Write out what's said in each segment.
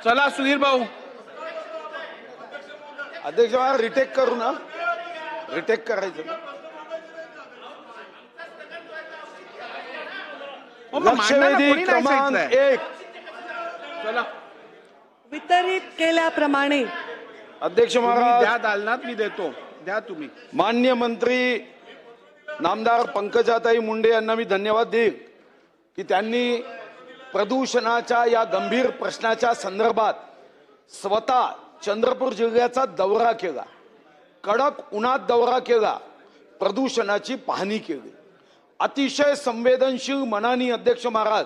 चला सुधीर भाऊ. अध्यक्ष मला रिटेक करू ना, रिटेक करायचं. लक्षवेधी क्रमांक 1 चला वितरित केल्याप्रमाणे अध्यक्ष द्या महाराज, दालनात मी देतो, द्या तुम्ही. मान्य मंत्री नामदार पंकजाताई मुंडे यांना मी धन्यवाद देईन की त्यांनी प्रदूषणाच्या या गंभीर प्रश्नाच्या संदर्भात स्वतः चंद्रपूर जिल्ह्याचा दौरा केला, कडक उन्हात दौरा केला, प्रदूषणाची पाहणी केली. अतिशय संवेदनशील मनानी अध्यक्ष महाराज,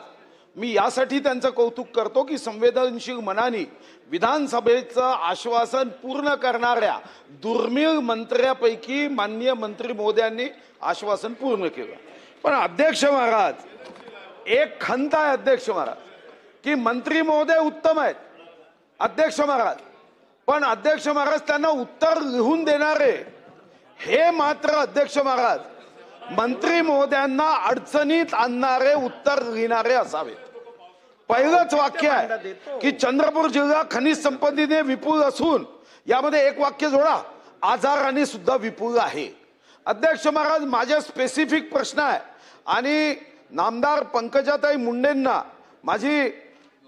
मी यासाठी त्यांचं कौतुक करतो की संवेदनशील मनानी विधानसभेचं आश्वासन पूर्ण करणाऱ्या दुर्मिळ मंत्र्यापैकी माननीय मंत्री महोदयांनी आश्वासन पूर्ण केलं. पण अध्यक्ष महाराज, एक खंत आहे अध्यक्ष महाराज की मंत्री महोदय उत्तम आहेत अध्यक्ष महाराज, पण अध्यक्ष महाराज त्यांना उत्तर लिहून देणारे हे मात्र अध्यक्ष महाराज मंत्री महोदयांना अडचणीत आणणारे उत्तर लिहिणारे असावेत. पहिलंच वाक्य आहे की चंद्रपूर जिल्हा खनिज संपत्तीने विपुल असून यामध्ये एक वाक्य जोडा, आजाराने सुद्धा विपुल आहे. अध्यक्ष महाराज, माझे स्पेसिफिक प्रश्न आहे आणि नामदार पंकजाताई मुंडेंना माझी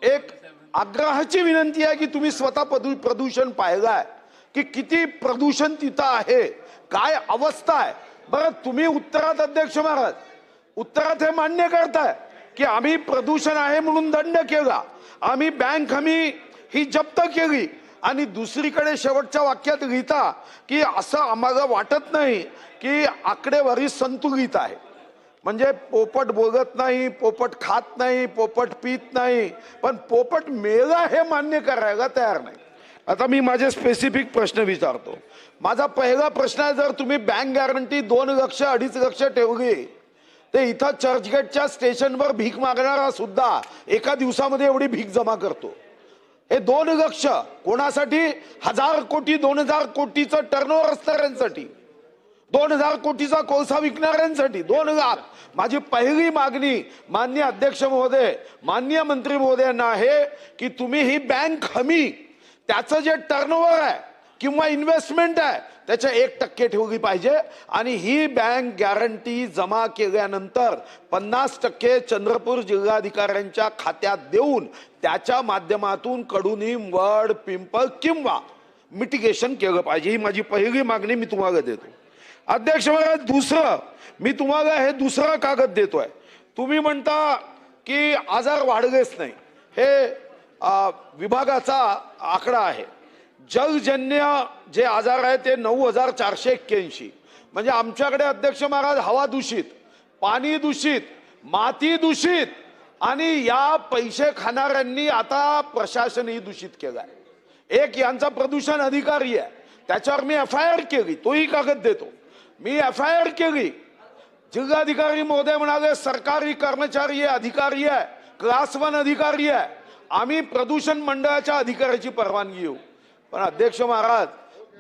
एक आग्रहाची विनंती आहे की तुम्ही स्वतः प्रदूषण पाहिलंय की किती प्रदूषण तिथं आहे, काय अवस्था आहे. बरं, तुम्ही उत्तरात अध्यक्ष महाराज उत्तरात हे मान्य करताय की आम्ही प्रदूषण आहे म्हणून दंड केला, आम्ही बँक हमी ही जप्त केली, आणि दुसरीकडे शेवटच्या वाक्यात लिहिता की असं आम्हाला वाटत नाही की आकडेवारी संतुलित आहे. म्हणजे पोपट बोलत नाही, पोपट खात नाही, पोपट पित नाही, पण पोपट मेला हे मान्य करायला तयार नाही. आता मी माझे स्पेसिफिक प्रश्न विचारतो. माझा पहिला प्रश्न आहे, जर तुम्ही बँक गॅरंटी 2 लक्ष 2.5 लक्ष ठेवली ते इथं चर्चगेटच्या स्टेशनवर भीक मागणारा सुद्धा एका दिवसामध्ये एवढी भीक जमा करतो. हे 2 लक्ष कोणासाठी? 1000 कोटी 2000 कोटीचं टर्नओव्हर असणाऱ्यांसाठी, 2000 कोटीचा कोळसा विकणाऱ्यांसाठी 2 लाख. माझी पहिली मागणी माननीय अध्यक्ष महोदय, माननीय मंत्री महोदयांना आहे की तुम्ही ही बँक हमी त्याचं जे टर्नओव्हर आहे किंवा इन्व्हेस्टमेंट आहे त्याच्या 1% ठेवली पाहिजे, आणि ही बँक गॅरंटी जमा केल्यानंतर 50% चंद्रपूर जिल्हाधिकाऱ्यांच्या खात्यात देऊन त्याच्या माध्यमातून कडुनिंब, वड, पिंपळ किंवा मिटिगेशन केलं पाहिजे. ही माझी पहिली मागणी मी तुम्हाला देतो. अध्यक्ष महाराज, दुसरं मी तुम्हाला हे दुसरा कागद देतोय. तुम्ही म्हणता की आजार वाढलेच नाही, हे विभागाचा आकडा आहे. जलजन्य जे आजार आहे ते 9481. म्हणजे आमच्याकडे अध्यक्ष महाराज हवा दूषित, पाणी दूषित, माती दूषित, आणि या पैसे खाणाऱ्यांनी आता प्रशासनही दूषित केलाय. एक यांचा प्रदूषण अधिकारी आहे, त्याच्यावर मी FIR केली, तोही कागद देतो. मी FIR केली. जिल्हाधिकारी महोदय म्हणाले सरकारी कर्मचारी आहे, अधिकारी आहे, क्लास 1 अधिकारी आहे, आम्ही प्रदूषण मंडळाच्या अधिकाऱ्याची परवानगी घेऊ. पण अध्यक्ष महाराज,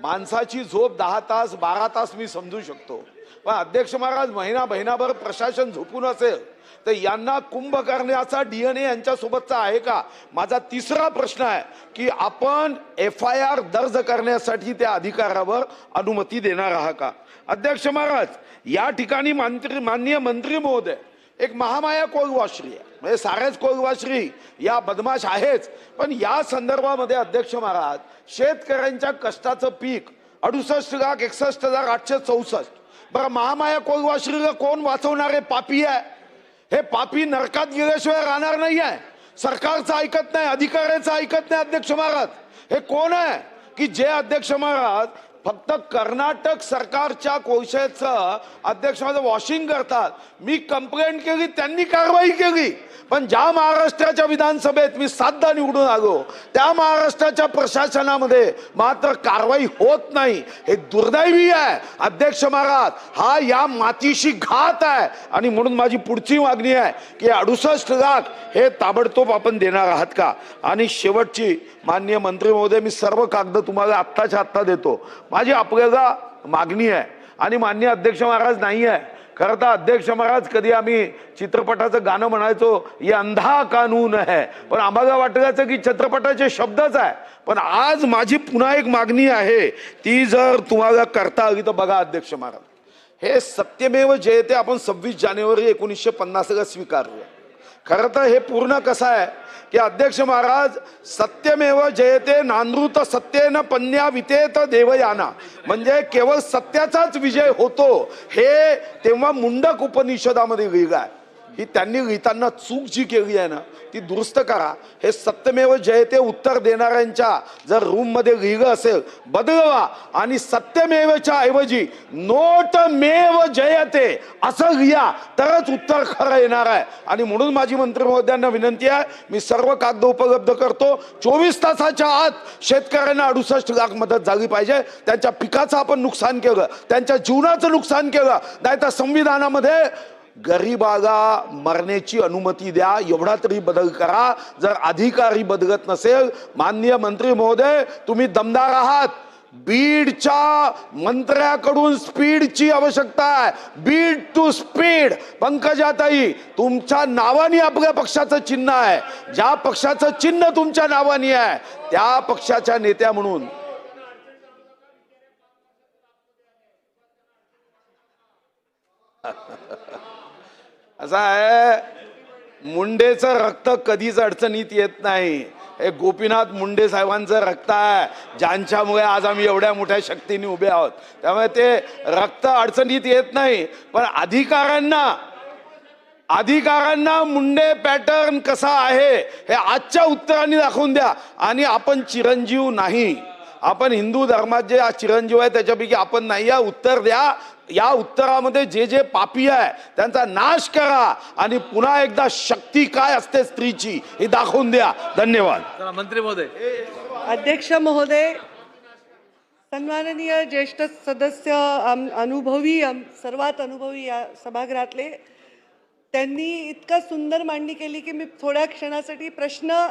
माणसाची झोप 10 तास 12 तास मी समजू शकतो, पण अध्यक्ष महाराज महिनाभर प्रशासन झोपून असेल तर यांना कुंभ करण्याचा DNA यांच्यासोबतचा आहे का? माझा तिसरा प्रश्न आहे की आपण FIR दर्ज करण्यासाठी त्या अधिकाऱ्यावर अनुमती देणार आहात का? अध्यक्ष महाराज, या ठिकाणी माननीय मंत्री महोदय, एक महामाया कोळवाश्री आहे, म्हणजे साऱ्याच कोळवाश्री या बदमाश आहेच, पण या संदर्भामध्ये अध्यक्ष महाराज शेतकऱ्यांच्या कष्टाचं पीक 68,61,864. बरं, महामाया कोळवाश्रीला कोण वाचवणारे? पापी आहे. हे पापी नरकात गेल्याशिवाय राहणार नाही आहे. सरकारचं ऐकत नाही, अधिकाऱ्याचं ऐकत नाही. अध्यक्ष महाराज, हे कोण आहे की जे अध्यक्ष महाराज फक्त कर्नाटक सरकारच्या कोळशाचं अध्यक्ष महाराज वॉशिंग करतात? मी कंप्लेंट केली, त्यांनी कारवाई केली, पण ज्या महाराष्ट्राच्या विधानसभेत मी 7दा निवडून आलो त्या महाराष्ट्राच्या प्रशासनामध्ये मात्र कारवाई होत नाही. हे दुर्दैवी आहे अध्यक्ष महाराज, हा या मातीशी घात आहे. आणि म्हणून माझी पुढची मागणी आहे की 68 लाख हे ताबडतोब आपण देणार आहात का? आणि शेवटची माननीय मंत्री महोदय, मी सर्व कागद तुम्हाला आत्ताच्या आत्ता देतो. माझी आपल्याला मागणी आहे आणि माननीय अध्यक्ष महाराज नाही आहे, खरं तर अध्यक्ष महाराज, कधी आम्ही चित्रपटाचं गाणं म्हणायचो ये अंधा कानून है, पण आम्हाला वाटायचं की चित्रपटाचे शब्दच आहे. पण आज माझी पुन्हा एक मागणी आहे, ती जर तुम्हाला करता आली तर बघा अध्यक्ष महाराज, हे सत्यमेव जयते आपण 26 जानेवारी 1950 स्वीकारलं. खरं तर हे पूर्ण कसं आहे की अध्यक्ष महाराज, सत्यमेव जयते नानृत सत्येन पन्या वितेत देवयाना, म्हणजे केवळ सत्याचाच विजय होतो हे तेव्हा मुंडक उपनिषदामध्ये लिहिलं आहे. ही त्यांनी लिहिताना चूक जी केली आहे ना ती दुरुस्त करा. हे सत्यमेव जयते उत्तर देणाऱ्यांच्या जर रूम मध्ये लिहिलं असेल बदलवा आणि सत्यमेवच्या ऐवजी नोटमेव जयते असं लिहा, तरच उत्तर खरं येणार आहे. आणि म्हणून माझी मंत्री महोदयांना विनंती आहे, मी सर्व कागद उपलब्ध करतो. 24 तासाच्या आत शेतकऱ्यांना 68 लाख मदत झाली पाहिजे. त्यांच्या पिकाचं आपण नुकसान केलं, त्यांच्या जीवनाचं नुकसान केलं, नाहीतर संविधानामध्ये गरीबाला मरण्याची अनुमती द्या, एवढा तरी बदल करा. जर अधिकारी बदलत नसेल, माननीय मंत्री महोदय तुम्ही दमदार आहात. बीडच्या मंत्र्याकडून स्पीडची आवश्यकता आहे, बीड टू स्पीड. पंकजाताई, तुमच्या नावाने आपल्या पक्षाचं चिन्ह आहे, ज्या पक्षाचं चिन्ह तुमच्या नावाने आहे त्या पक्षाच्या नेत्या म्हणून असं आहे, मुंडेचं रक्त कधीच अडचणीत येत नाही. हे गोपीनाथ मुंडे साहेबांचं रक्त आहे, ज्यांच्यामुळे आज आम्ही एवढ्या मोठ्या शक्तीने उभे आहोत. त्यामुळे ते रक्त अडचणीत येत नाही. पण अधिकाऱ्यांना मुंडे पॅटर्न कसा आहे हे आजच्या उत्तरांनी दाखवून द्या. आणि आपण चिरंजीव नाही, आपण हिंदू धर्मात जे चिरंजीव आहे त्याच्यापैकी आपण नाही. या उत्तर द्या. या उत्तरामध्ये जे जे पापी आहे त्यांचा नाश करा आणि पुन्हा एकदा शक्ती काय असते स्त्रीची हे दाखवून द्या. धन्यवाद. मंत्री महोदय. अध्यक्ष महोदय, सन्माननीय ज्येष्ठ सदस्य, अनुभवी, सर्वात अनुभवी या सभागृहातले, त्यांनी इतका सुंदर मांडणी केली की मी थोड्या क्षणासाठी प्रश्न